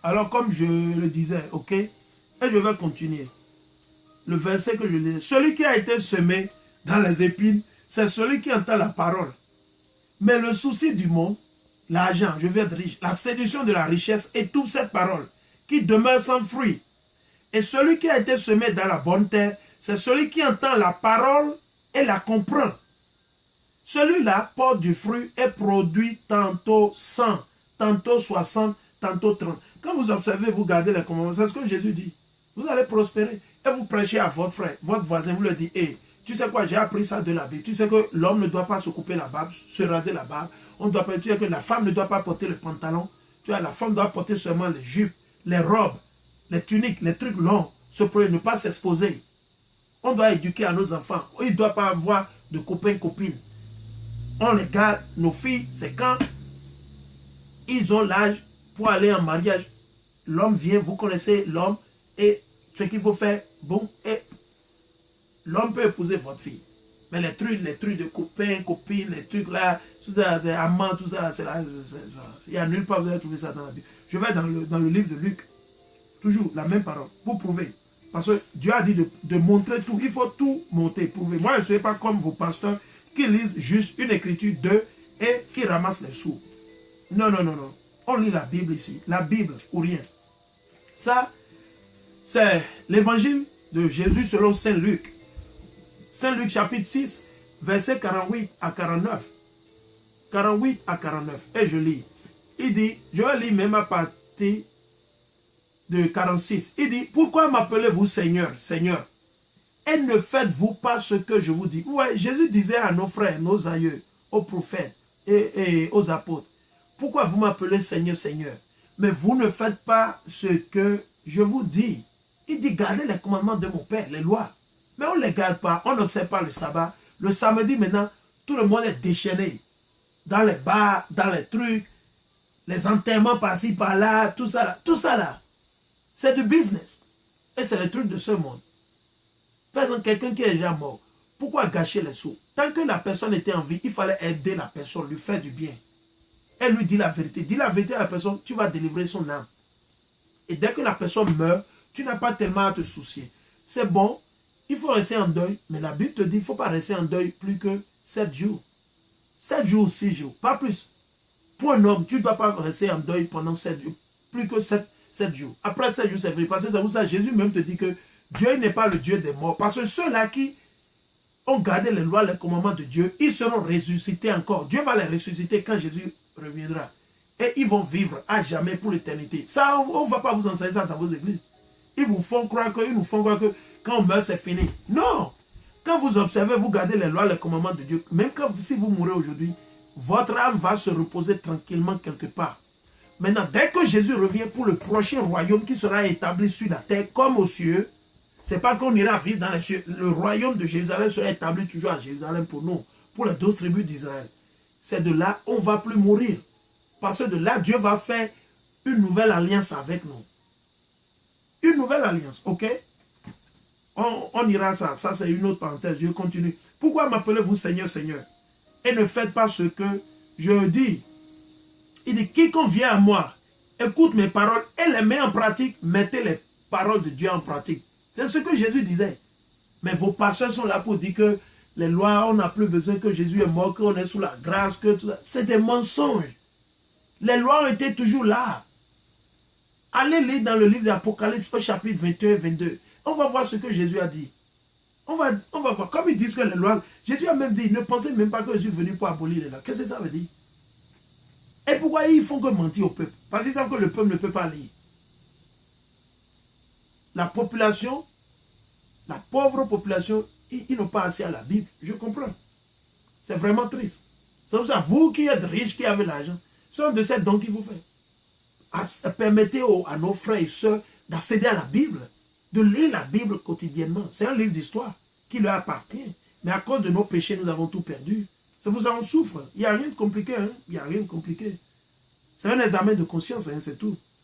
Alors, comme je le disais, ok, et je vais continuer. Le verset que je lis. Celui qui a été semé dans les épines, c'est celui qui entend la parole. Mais le souci du monde, l'argent, je veux être riche, la séduction de la richesse étouffe cette parole qui demeure sans fruit. Et celui qui a été semé dans la bonne terre, c'est celui qui entend la parole et la comprend. Celui-là porte du fruit et produit tantôt 100, tantôt 60, tantôt 30. Quand vous observez, vous gardez les commandements, c'est ce que Jésus dit. Vous allez prospérer. Et vous prêchez à votre frère, votre voisin, vous leur dites, hey, tu sais quoi, j'ai appris ça de la Bible. Tu sais que l'homme ne doit pas se couper la barbe, se raser la barbe. On doit pas, tu sais que la femme ne doit pas porter le pantalon. Tu vois, la femme doit porter seulement les jupes, les robes, les tuniques, les trucs longs. Ne pas s'exposer. On doit éduquer à nos enfants. Il ne doit pas avoir de copains-copines. On les garde, nos filles, c'est quand ils ont l'âge pour aller en mariage. L'homme vient, vous connaissez l'homme, et ce qu'il faut faire, bon, et l'homme peut épouser votre fille. Mais les trucs de copains, copines, les trucs là, tout ça, c'est amant, tout ça, c'est là, il n'y a nulle part où vous allez trouver ça dans la Bible. Je vais dans le livre de Luc, toujours la même parole, pour prouver. Parce que Dieu a dit de montrer tout, il faut tout monter, prouver. Moi, je ne suis pas comme vos pasteurs qui lisent juste une écriture d'eux et qui ramassent les sous. Non, non, non, non. On lit la Bible ici, la Bible ou rien. Ça, c'est l'évangile de Jésus selon Saint Luc. Saint Luc chapitre 6, versets 48 à 49. 48 à 49. Et je lis. Il dit, je vais lire même à partir de 46. Il dit, pourquoi m'appelez-vous Seigneur, Seigneur? Et ne faites-vous pas ce que je vous dis. Ouais, Jésus disait à nos frères, nos aïeux, aux prophètes et aux apôtres, pourquoi vous m'appelez Seigneur, Seigneur? Mais vous ne faites pas ce que je vous dis. Il dit, gardez les commandements de mon Père, les lois. Mais on ne les garde pas, on n'observe pas le sabbat. Le samedi, maintenant, tout le monde est déchaîné. Dans les bars, dans les trucs, les enterrements par-ci, par-là, tout ça là. Tout ça là, c'est du business. Et c'est le truc de ce monde. Par exemple, quelqu'un qui est déjà mort, pourquoi gâcher les sous? Tant que la personne était en vie, il fallait aider la personne, lui faire du bien. Elle lui dit la vérité. Dis la vérité à la personne, tu vas délivrer son âme. Et dès que la personne meurt, tu n'as pas tellement à te soucier. C'est bon, il faut rester en deuil, mais la Bible te dit qu'il ne faut pas rester en deuil plus que 7 jours. 7 jours, 6 jours, pas plus. Pour un homme, tu ne dois pas rester en deuil pendant 7 jours, plus que 7 jours. Après 7 jours, c'est vrai. Parce que c'est pour ça Jésus même te dit que Dieu n'est pas le Dieu des morts. Parce que ceux-là qui ont gardé les lois, les commandements de Dieu, ils seront ressuscités encore. Dieu va les ressusciter quand Jésus reviendra. Et ils vont vivre à jamais pour l'éternité. Ça, on ne va pas vous enseigner ça dans vos églises. Ils nous font croire que quand on meurt, c'est fini. Non! Quand vous observez, vous gardez les lois, les commandements de Dieu, même si vous mourrez aujourd'hui, votre âme va se reposer tranquillement quelque part. Maintenant, dès que Jésus revient pour le prochain royaume qui sera établi sur la terre comme aux cieux, c'est pas qu'on ira vivre dans les cieux. Le royaume de Jérusalem sera établi toujours à Jérusalem pour nous, pour les 12 tribus d'Israël. C'est de là on ne va plus mourir. Parce que de là, Dieu va faire une nouvelle alliance avec nous. Une nouvelle alliance, ok? On ira ça. Ça, c'est une autre parenthèse. Je continue. Pourquoi m'appelez-vous Seigneur, Seigneur? Et ne faites pas ce que je dis. Il dit, quiconque vient à moi, écoute mes paroles et les met en pratique. Mettez les paroles de Dieu en pratique. C'est ce que Jésus disait. Mais vos pasteurs sont là pour dire que les lois, on n'a plus besoin, que Jésus est mort, qu'on est sous la grâce, que tout ça. C'est des mensonges. Les lois ont été toujours là. Allez lire dans le livre d'Apocalypse au chapitre 21 et 22. On va voir ce que Jésus a dit. On va voir. Comme ils disent que les lois... Jésus a même dit, ne pensez même pas que je suis venu pour abolir les lois. Qu'est-ce que ça veut dire? Et pourquoi ils font que mentir au peuple? Parce qu'ils savent que le peuple ne peut pas lire. La population, la pauvre population, ils n'ont pas accès à la Bible. Je comprends. C'est vraiment triste. C'est pour ça, vous qui êtes riches, qui avez l'argent, c'est un de ces dons qu'il vous fait. Permettez à nos frères et sœurs d'accéder à la Bible, de lire la Bible quotidiennement. C'est un livre d'histoire qui leur appartient. Mais à cause de nos péchés, nous avons tout perdu. C'est pour ça qu'on souffre. Il n'y a rien de compliqué. Hein? Il n'y a rien de compliqué. C'est un examen de conscience, hein, c'est tout.